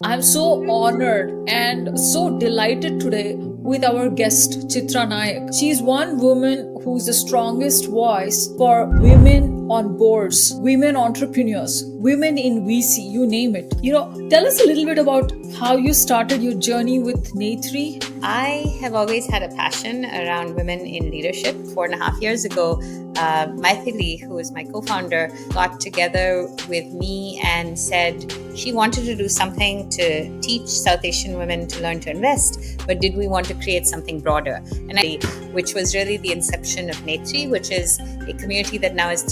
I'm so honored and so delighted today with our guest, Chitra Nayak. She's one woman who's the strongest voice for women on boards, women entrepreneurs, women in VC, you name it. Tell us a little bit about how you started your journey with Neythri. I have always had a passion around women in leadership. 4.5 years ago, Patil, who is my co-founder, got together with me and said she wanted to do something to teach South Asian women to learn to invest, but did we want to create something broader? Which was really the inception of Neythri, which is a community that now is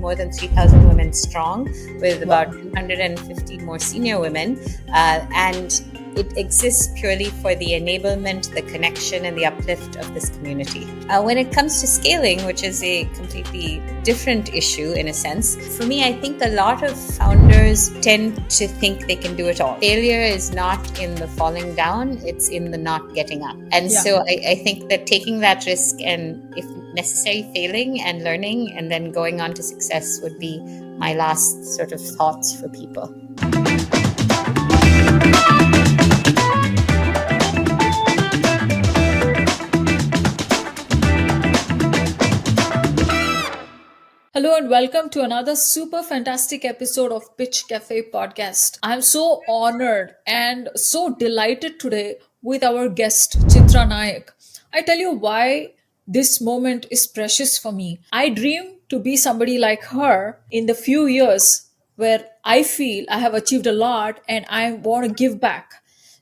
more than 3,000 women strong, with about 250 more senior women, and it exists purely for the enablement, the connection, and the uplift of this community. When it comes to scaling, which is a completely different issue in a sense, for me, I think a lot of founders tend to think they can do it all. Failure is not in the falling down, it's in the not getting up. And so I think that taking that risk and, if necessary, failing and learning and then going on to success would be my last sort of thoughts for people. Hello and welcome to another super fantastic episode of Pitch Cafe podcast. I'm so honored and so delighted today with our guest, Chitra Nayak. I tell you why this moment is precious for me. I dream to be somebody like her in the few years where I feel I have achieved a lot and I want to give back.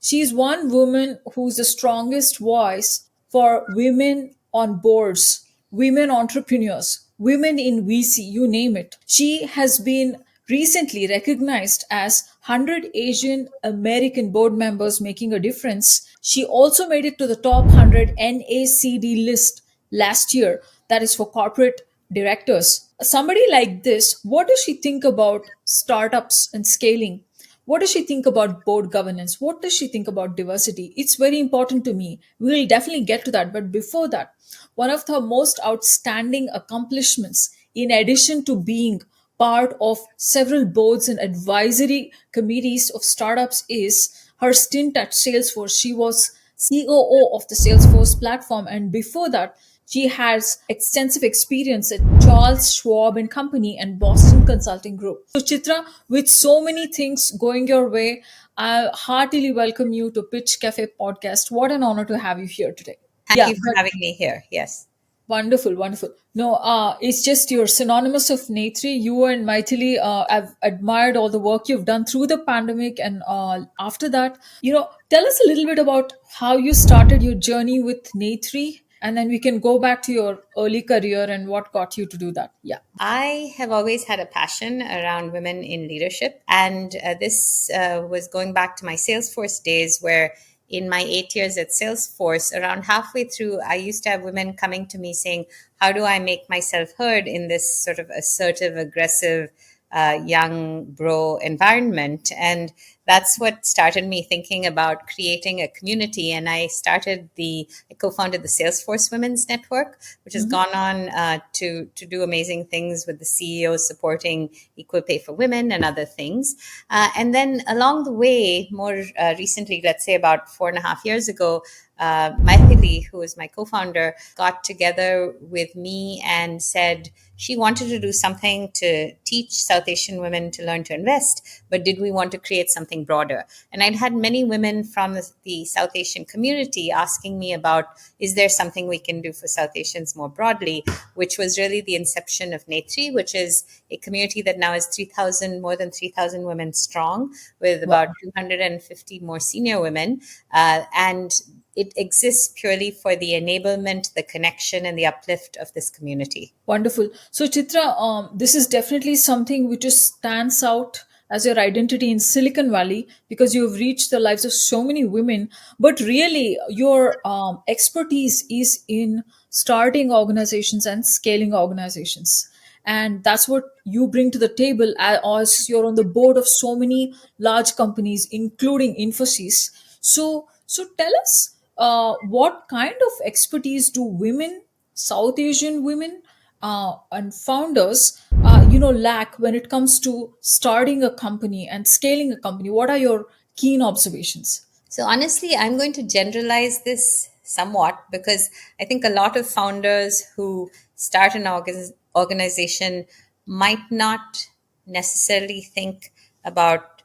She's one woman who's the strongest voice for women on boards, women entrepreneurs, women in VC, you name it. She has been recently recognized as 100 Asian American board members making a difference. She also made it to the top 100 NACD list last year, that is for corporate directors. Somebody like this, what does she think about startups and scaling? What does she think about board governance? What does she think about diversity? It's very important to me. We'll definitely get to that. But before that, one of her most outstanding accomplishments, in addition to being part of several boards and advisory committees of startups, is her stint at Salesforce. She was COO of the Salesforce platform. And before that, she has extensive experience at Charles Schwab and Company and Boston Consulting Group. So, Chitra, with so many things going your way, I heartily welcome you to Pitch Cafe podcast. What an honor to have you here today. Thank Yeah, you for having me here. Yes. wonderful, wonderful. No, it's just you're synonymous of Neythri. You and Maithili, I've admired all the work you've done through the pandemic, and after that, tell us a little bit about how you started your journey with Neythri, and then we can go back to your early career and what got you to do that. Yeah. I have always had a passion around women in leadership. And this was going back to my Salesforce days, where in my 8 years at Salesforce, around halfway through, I used to have women coming to me saying, how do I make myself heard in this sort of assertive, aggressive, young bro environment? And that's what started me thinking about creating a community. And I co-founded the Salesforce Women's Network, which has gone on to do amazing things with the CEOs supporting equal pay for women and other things. And then along the way, more recently, let's say about 4.5 years ago, Patil, who is my co-founder, got together with me and said she wanted to do something to teach South Asian women to learn to invest, but did we want to create something broader? And I'd had many women from the South Asian community asking me about, is there something we can do for South Asians more broadly, which was really the inception of Neythri, which is a community that now is more than 3,000 women strong, with about 250 more senior women. And it exists purely for the enablement, the connection, and the uplift of this community. Wonderful. So, Chitra, this is definitely something which just stands out as your identity in Silicon Valley because you've reached the lives of so many women. But really, your expertise is in starting organizations and scaling organizations. And that's what you bring to the table as you're on the board of so many large companies, including Infosys. So tell us, what kind of expertise do women, South Asian women, and founders, lack when it comes to starting a company and scaling a company? What are your keen observations. So honestly, I'm going to generalize this somewhat because I think a lot of founders who start an organization might not necessarily think about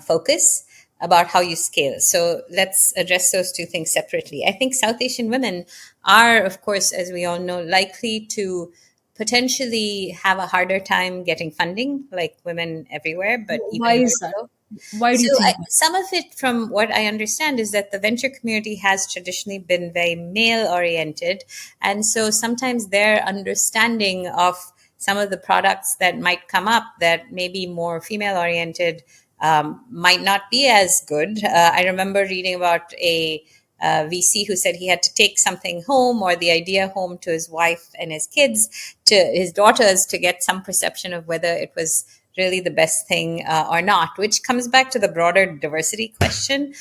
focus, about how you scale. So let's address those two things separately. I think South Asian women are, of course, as we all know, likely to potentially have a harder time getting funding, like women everywhere, but Why even more is that? so. Why do So you think that? some of it, from what I understand, is that the venture community has traditionally been very male oriented. And so sometimes their understanding of some of the products that might come up that may be more female oriented might not be as good. I remember reading about a VC who said he had to take something home or the idea home to his wife and his kids, to his daughters, to get some perception of whether it was really the best thing or not, which comes back to the broader diversity question,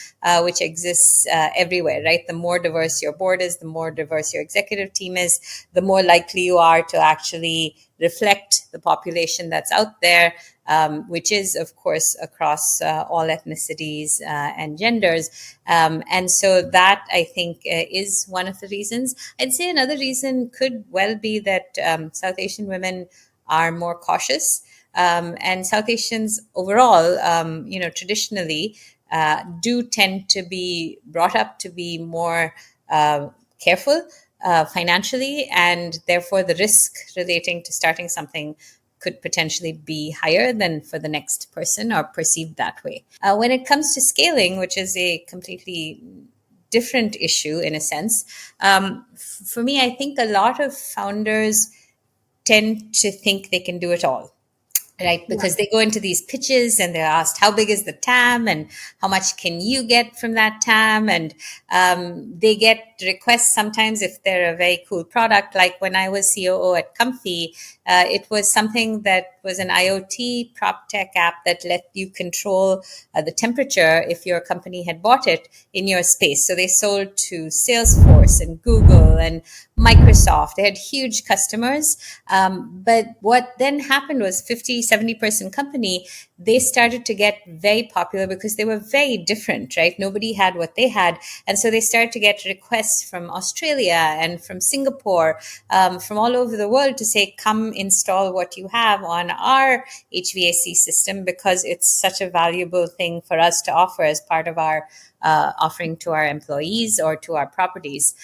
which exists everywhere, right? The more diverse your board is, the more diverse your executive team is, the more likely you are to actually reflect the population that's out there, which is, of course, across all ethnicities and genders. And so that, I think, is one of the reasons. I'd say another reason could well be that South Asian women are more cautious. And South Asians overall, traditionally do tend to be brought up to be more careful financially, and therefore the risk relating to starting something could potentially be higher than for the next person, or perceived that way. When it comes to scaling, which is a completely different issue in a sense, for me, I think a lot of founders tend to think they can do it all, right? Yeah. Because they go into these pitches and they're asked, how big is the TAM and how much can you get from that TAM? And they get requests sometimes if they're a very cool product. Like when I was COO at Comfy, it was something that was an IoT prop tech app that let you control the temperature if your company had bought it in your space. So they sold to Salesforce and Google and Microsoft. They had huge customers. But what then happened was 50, 70% company, they started to get very popular because they were very different, right? Nobody had what they had. And so they started to get requests from Australia and from Singapore, from all over the world to say, come install what you have on our HVAC system because it's such a valuable thing for us to offer as part of our offering to our employees or to our properties.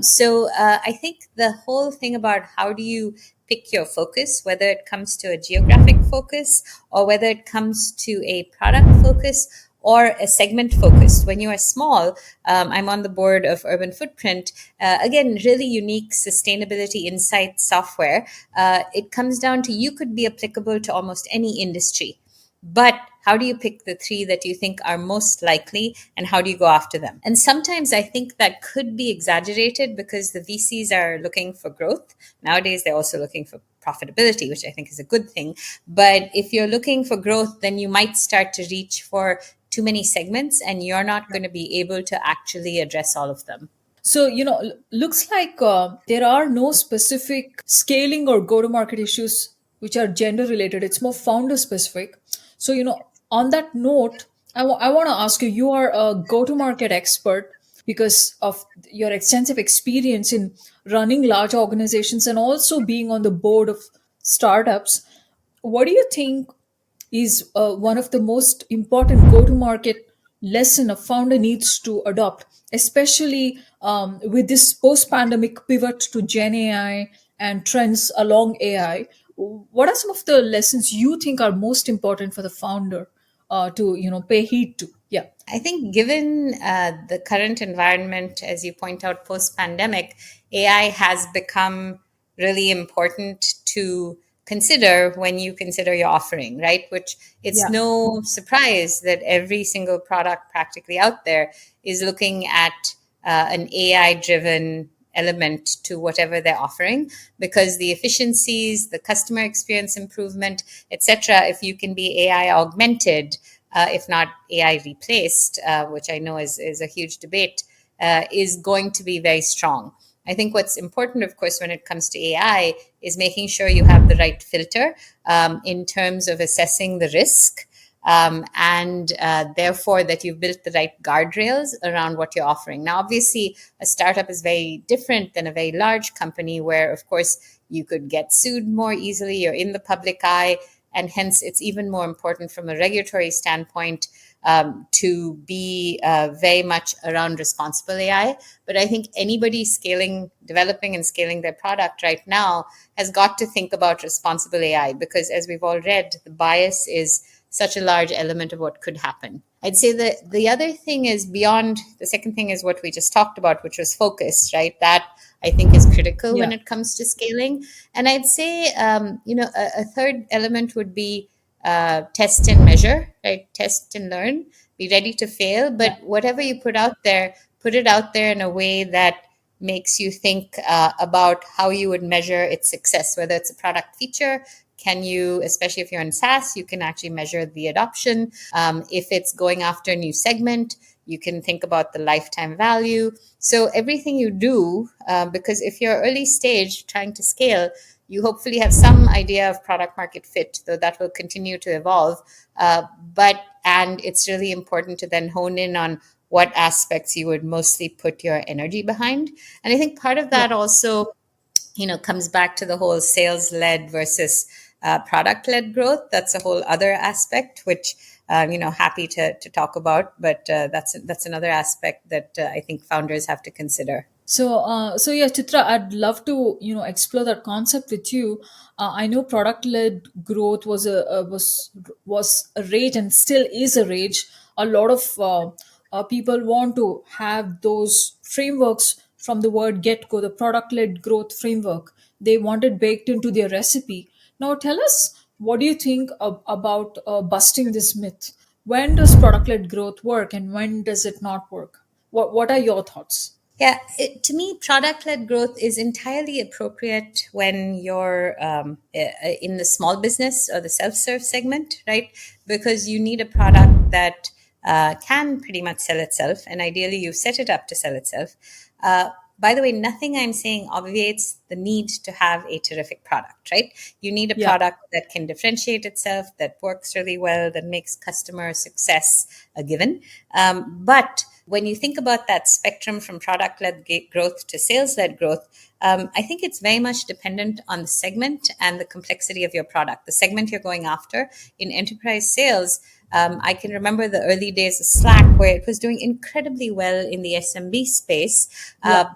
So I think the whole thing about how do you pick your focus, whether it comes to a geographic focus or whether it comes to a product focus or a segment focus. When you are small, I'm on the board of Urban Footprint. Again, really unique sustainability insight software. It comes down to you could be applicable to almost any industry. But how do you pick the three that you think are most likely and how do you go after them? And sometimes I think that could be exaggerated because the VCs are looking for growth. Nowadays, they're also looking for profitability, which I think is a good thing. But if you're looking for growth, then you might start to reach for too many segments and you're not going to be able to actually address all of them. So, looks like there are no specific scaling or go to market issues which are gender related. It's more founder specific. So, on that note, I want to ask you, you are a go to market expert because of your extensive experience in running large organizations and also being on the board of startups. What do you think is one of the most important go to market lesson a founder needs to adopt, especially with this post pandemic pivot to Gen AI and trends along AI? What are some of the lessons you think are most important for the founder to pay heed to? Yeah. I think, given the current environment, as you point out, post pandemic, AI has become really important to consider when you consider your offering, right? Which it's Yeah. no surprise that every single product practically out there is looking at an AI driven element to whatever they're offering, because the efficiencies, the customer experience improvement, etc., if you can be AI augmented, if not AI replaced, which I know is a huge debate, is going to be very strong. I think what's important, of course, when it comes to AI is making sure you have the right filter in terms of assessing the risk. and therefore that you've built the right guardrails around what you're offering. Now, obviously, a startup is very different than a very large company where, of course, you could get sued more easily, you're in the public eye, and hence it's even more important from a regulatory standpoint to be very much around responsible AI. But I think anybody scaling, developing and scaling their product right now has got to think about responsible AI because, as we've all read, the bias is such a large element of what could happen. I'd say that the other thing is beyond the second thing is what we just talked about, which was focus, right? That I think is critical when Yeah, it comes to scaling. And I'd say, a third element would be test and measure, right? Test and learn, be ready to fail. yeah, But whatever you put out there, put it out there in a way that makes you think about how you would measure its success, whether it's a product feature. Can you, especially if you're in SaaS, you can actually measure the adoption. If it's going after a new segment, you can think about the lifetime value. So everything you do, because if you're early stage trying to scale, you hopefully have some idea of product market fit, though that will continue to evolve. And it's really important to then hone in on what aspects you would mostly put your energy behind. And I think part of yeah. that also comes back to the whole sales led versus product led growth. That's a whole other aspect, which happy to talk about, but that's another aspect that I think founders have to consider. So yeah, Chitra, I'd love to explore that concept with you. I know product-led growth was a rage and still is a rage. A lot of people want to have those frameworks from the word get-go, the product-led growth framework. They want it baked into their recipe. Now, tell us, what do you think about busting this myth? When does product-led growth work, and when does it not work? What are your thoughts? Yeah, to me, product led growth is entirely appropriate when you're in the small business or the self serve segment, right? Because you need a product that can pretty much sell itself, and ideally, you've set it up to sell itself. By the way, nothing I'm saying obviates the need to have a terrific product, right? You need a Yeah. product that can differentiate itself, that works really well, that makes customer success a given. But when you think about that spectrum from product led growth to sales led growth, I think it's very much dependent on the segment and the complexity of your product, the segment you're going after. In enterprise sales, I can remember the early days of Slack where it was doing incredibly well in the SMB space. Yeah.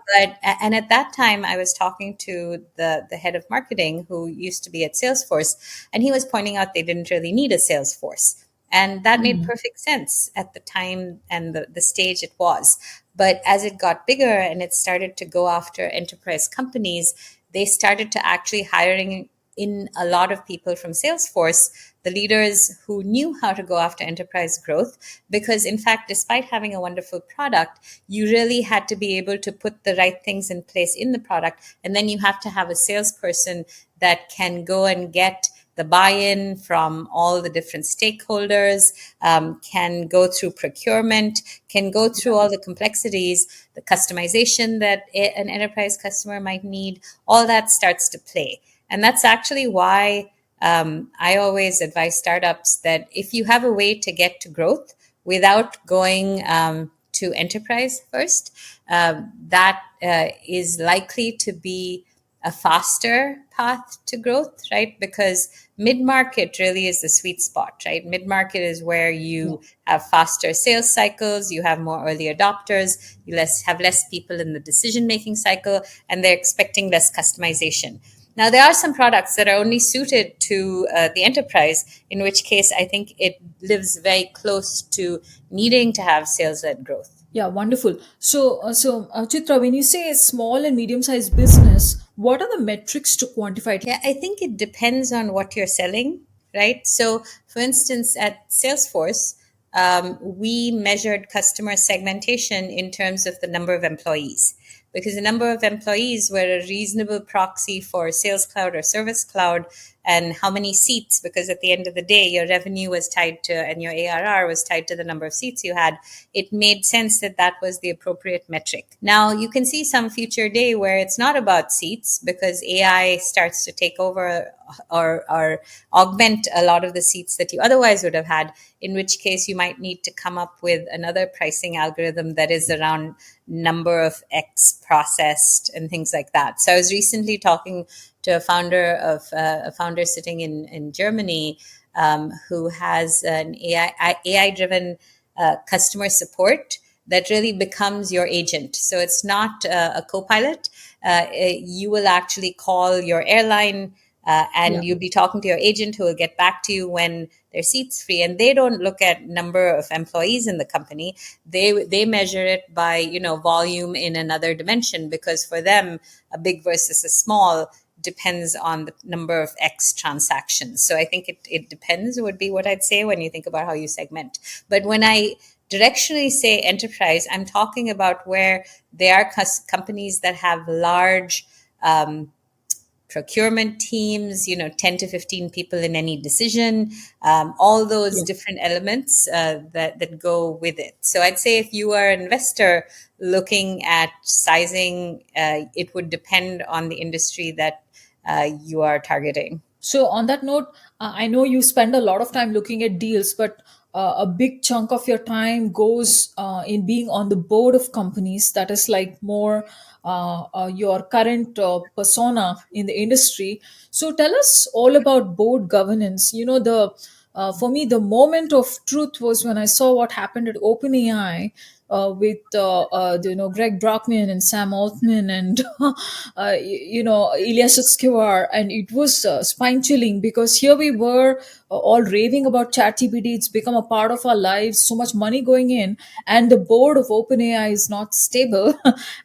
And at that time, I was talking to the head of marketing who used to be at Salesforce, and he was pointing out they didn't really need a Salesforce. And that made Mm. perfect sense at the time and the stage it was. But as it got bigger and it started to go after enterprise companies, they started to actually hiring in a lot of people from Salesforce, the leaders who knew how to go after enterprise growth. Because, in fact, despite having a wonderful product, you really had to be able to put the right things in place in the product. And then you have to have a salesperson that can go and get the buy-in from all the different stakeholders, can go through procurement, can go through all the complexities, the customization that an enterprise customer might need. All that starts to play. And that's actually why I always advise startups that if you have a way to get to growth without going to enterprise first, that is likely to be a faster path to growth, right? Because mid market really is the sweet spot, right? Mid market is where Yeah. you have faster sales cycles, you have more early adopters, you have less people in the decision making cycle, and they're expecting less customization. Now, there are some products that are only suited to the enterprise, in which case I think it lives very close to needing to have sales led growth. Yeah, wonderful. So, Chitra, when you say small and medium-sized business, what are the metrics to quantify it? Yeah, I think it depends on what you're selling, right? So, for instance, at Salesforce, we measured customer segmentation in terms of the number of employees, because the number of employees were a reasonable proxy for Sales Cloud or Service Cloud and how many seats, because at the end of the day, your revenue was tied to, and your ARR was tied to the number of seats you had. It made sense that that was the appropriate metric. Now, you can see some future day where it's not about seats because AI starts to take over or augment a lot of the seats that you otherwise would have had, in which case you might need to come up with another pricing algorithm that is around number of X processed and things like that. So I was recently talking to a founder sitting in Germany, who has an AI driven customer support that really becomes your agent. So it's not a co-pilot. You will actually call your airline, Yeah. and you'll be talking to your agent who will get back to you when their seat's free. And they don't look at number of employees in the company. They measure it by, volume in another dimension, because for them, a big versus a small depends on the number of X transactions. So I think it depends would be what I'd say when you think about how you segment. But when I directionally say enterprise, I'm talking about where there are companies that have large procurement teams, 10 to 15 people in any decision, all those Yeah. different elements that go with it. So I'd say if you are an investor looking at sizing, it would depend on the industry that you are targeting. So, on that note, I know you spend a lot of time looking at deals, but a big chunk of your time goes in being on the board of companies. That is like more your current persona in the industry. So, tell us all about board governance. For me, the moment of truth was when I saw what happened at OpenAI with Greg Brockman and Sam Altman and Ilya Sutskever, and it was spine chilling because here we were all raving about ChatGPT. It's become a part of our lives. So much money going in, and the board of OpenAI is not stable,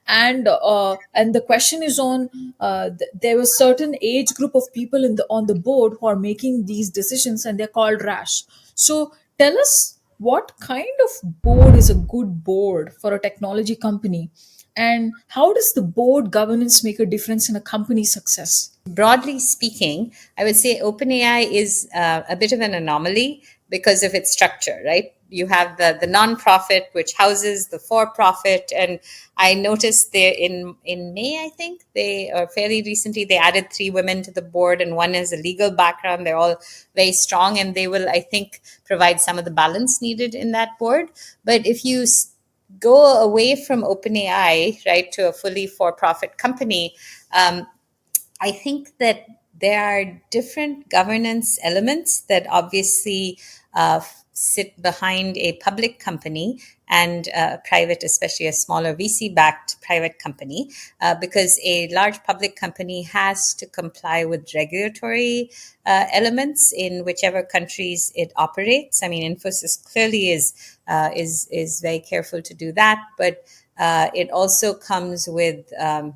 and the question is on. There was certain age group of people on the board who are making these decisions, and they're called rash. So tell us what kind of board is a good board for a technology company, and how does the board governance make a difference in a company's success? Broadly speaking, I would say OpenAI is a bit of an anomaly because of its structure, right? You have the nonprofit, which houses the for-profit, and I noticed there in May, I think they, or fairly recently, they added 3 women to the board, and one has a legal background. They're all very strong, and they will, I think, provide some of the balance needed in that board. But if you go away from OpenAI, right, to a fully for-profit company, um, I think that there are different governance elements that obviously sit behind a public company and private, especially a smaller VC backed private company, because a large public company has to comply with regulatory elements in whichever countries it operates. I mean, Infosys clearly is very careful to do that, but it also comes with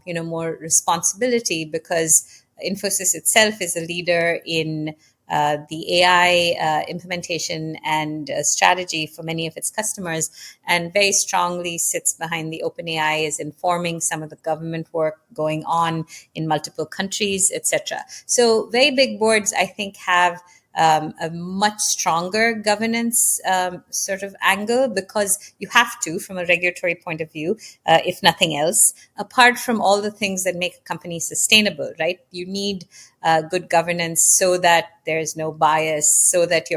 more responsibility because Infosys itself is a leader in the AI implementation and strategy for many of its customers, and very strongly sits behind the OpenAI, is informing some of the government work going on in multiple countries, etc. So very big boards, I think, have a much stronger governance sort of angle, because you have to, from a regulatory point of view, if nothing else, apart from all the things that make a company sustainable, right? You need good governance so that there's no bias, so that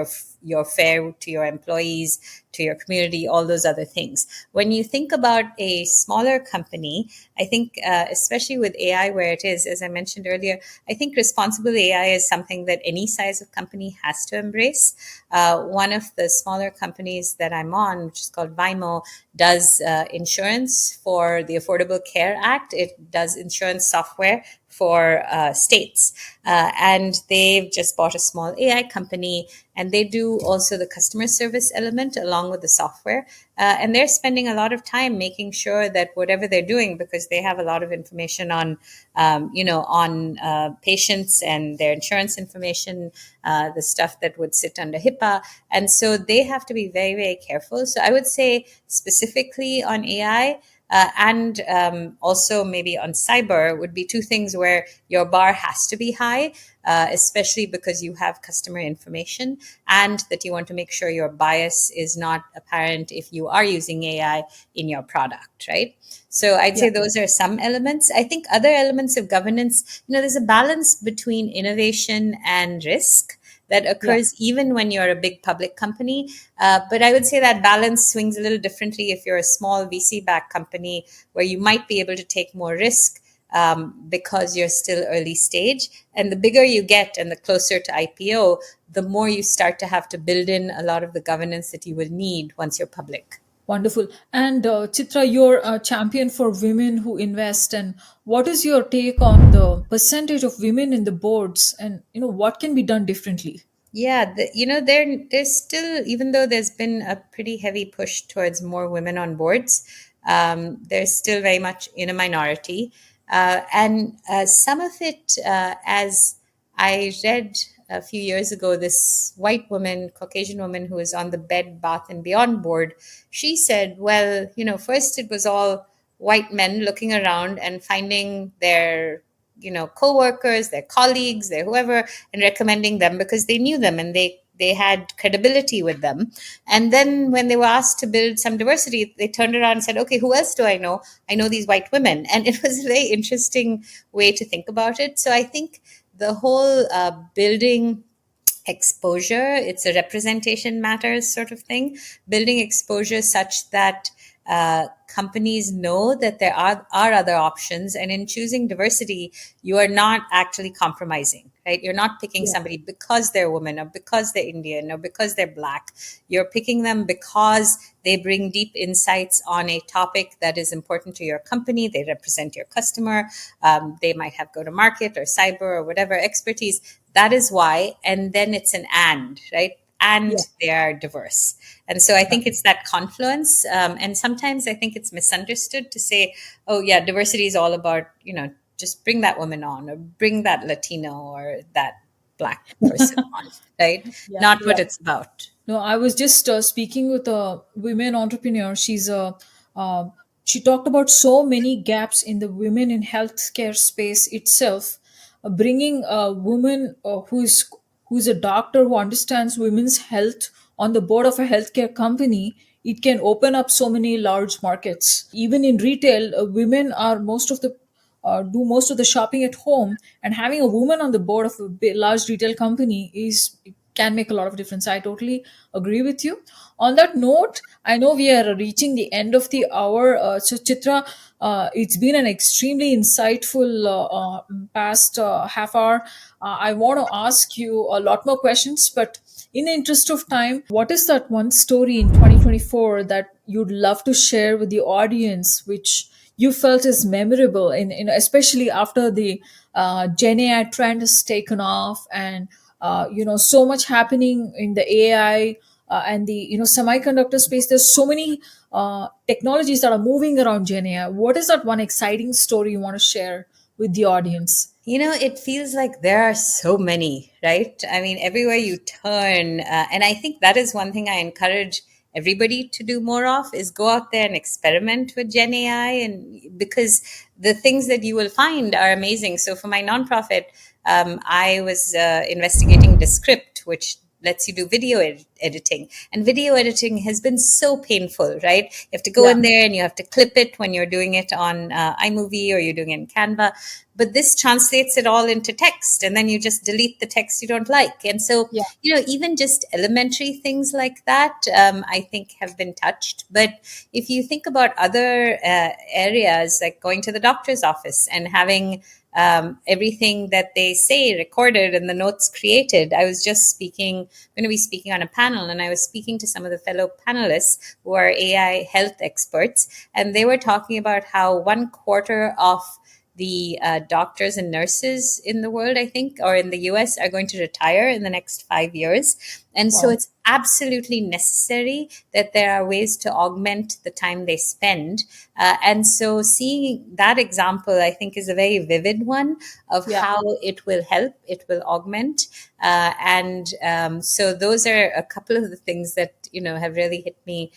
you're fair to your employees, to your community, all those other things. When you think about a smaller company, I think, especially with AI where it is, as I mentioned earlier, I think responsible AI is something that any size of company has to embrace. One of the smaller companies that I'm on, which is called Vimo, does insurance for the Affordable Care Act. It does insurance software for states. And they've just bought a small AI company, and they do also the customer service element along with the software. And they're spending a lot of time making sure that whatever they're doing, because they have a lot of information on, patients and their insurance information, the stuff that would sit under HIPAA. And so they have to be very, very careful. So I would say specifically on AI, and also maybe on cyber would be two things where your bar has to be high, especially because you have customer information, and that you want to make sure your bias is not apparent if you are using AI in your product, right? So I'd Yeah, say those are some elements. I think other elements of governance, there's a balance between innovation and risk that yeah. occurs even when you're a big public company. But I would say that balance swings a little differently if you're a small VC backed company where you might be able to take more risk because you're still early stage. And the bigger you get and the closer to IPO, the more you start to have to build in a lot of the governance that you will need once you're public. Wonderful. And Chitra, you're a champion for women who invest. And what is your take on the percentage of women in the boards? And what can be done differently? Yeah, there's still, even though there's been a pretty heavy push towards more women on boards, there's still very much in a minority. And some of it, as I read a few years ago, this white woman, Caucasian woman who is on the Bed Bath and Beyond board, she said, well, first it was all white men looking around and finding their co-workers, their colleagues, their whoever, and recommending them because they knew them and they had credibility with them. And then when they were asked to build some diversity, they turned around and said, okay, who else do I know? I know these white women. And it was a very interesting way to think about it. So I think the whole building exposure, it's a representation matters sort of thing, building exposure such that companies know that there are other options, and in choosing diversity you are not actually compromising, right? You're not picking Yeah. somebody because they're women or because they're Indian or because they're black. You're picking them because they bring deep insights on a topic that is important to your company. They represent your customer. They might have go to market or cyber or whatever expertise. That is why. And then it's an and, right? And Yeah. they are diverse. And so I Yeah. think it's that confluence. And sometimes I think it's misunderstood to say, oh, yeah, diversity is all about, just bring that woman on or bring that Latino or that black person on, right? Yeah. Not what Yeah. it's about. No, I was just speaking with a women entrepreneur. Uh, she talked about so many gaps in the women in healthcare space itself. Bringing a woman who's a doctor who understands women's health on the board of a healthcare company, it can open up so many large markets. Even in retail, women are do most of the shopping at home, and having a woman on the board of a large retail company is can make a lot of difference. I totally agree with you. On that note, I know we are reaching the end of the hour. So Chitra, it's been an extremely insightful past half hour. I want to ask you a lot more questions, but in the interest of time, what is that one story in 2024 that you'd love to share with the audience, which you felt is memorable, especially after the Gen AI trend has taken off, and so much happening in the AI and the semiconductor space. There's so many technologies that are moving around Gen AI. What is that one exciting story you want to share with the audience? It feels like there are so many, right? I mean, everywhere you turn. And I think that is one thing I encourage everybody to do more of is go out there and experiment with Gen AI. And because the things that you will find are amazing. So for my nonprofit, I was investigating Descript, which lets you do video editing. And video editing has been so painful, right? You have to go Yeah, in there and you have to clip it when you're doing it on iMovie or you're doing it in Canva. But this translates it all into text, and then you just delete the text you don't like. And so, yeah, even just elementary things like that, I think have been touched. But if you think about other areas, like going to the doctor's office and having everything that they say recorded and the notes created. I was just going to be speaking on a panel, and I was speaking to some of the fellow panelists who are AI health experts, and they were talking about how 1/4 of the doctors and nurses in the world, I think, or in the US, are going to retire in the next 5 years. And so wow, it's absolutely necessary that there are ways to augment the time they spend. And so seeing that example, I think, is a very vivid one of yeah. how it will help, it will augment. And so those are a couple of the things that, have really hit me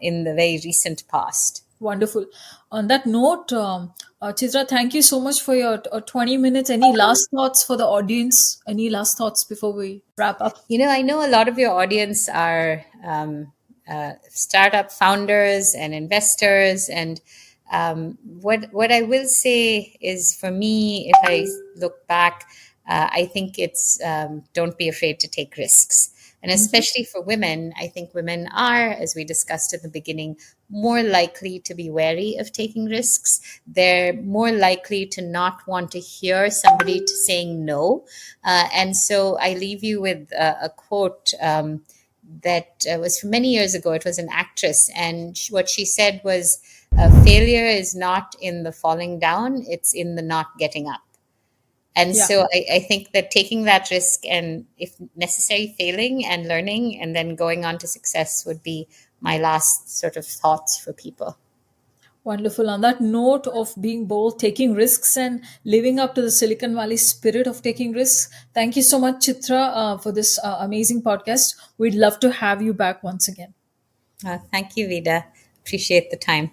in the very recent past. Wonderful. On that note, Chitra, thank you so much for your 20 minutes. Any last thoughts for the audience? Any last thoughts before we wrap up? I know a lot of your audience are startup founders and investors, and what I will say is, for me, if I look back, I think it's don't be afraid to take risks. And Mhm. especially for women, I think women are, as we discussed at the beginning, more likely to be wary of taking risks. They're more likely to not want to hear somebody saying no. And so I leave you with a quote that was from many years ago. It was an actress, and what she said was, failure is not in the falling down, it's in the not getting up. And Yeah. so I think that taking that risk and, if necessary, failing and learning and then going on to success would be my last sort of thoughts for people. Wonderful. On that note of being bold, taking risks, and living up to the Silicon Valley spirit of taking risks, thank you so much, Chitra, for this amazing podcast. We'd love to have you back once again. Thank you, Vida. Appreciate the time.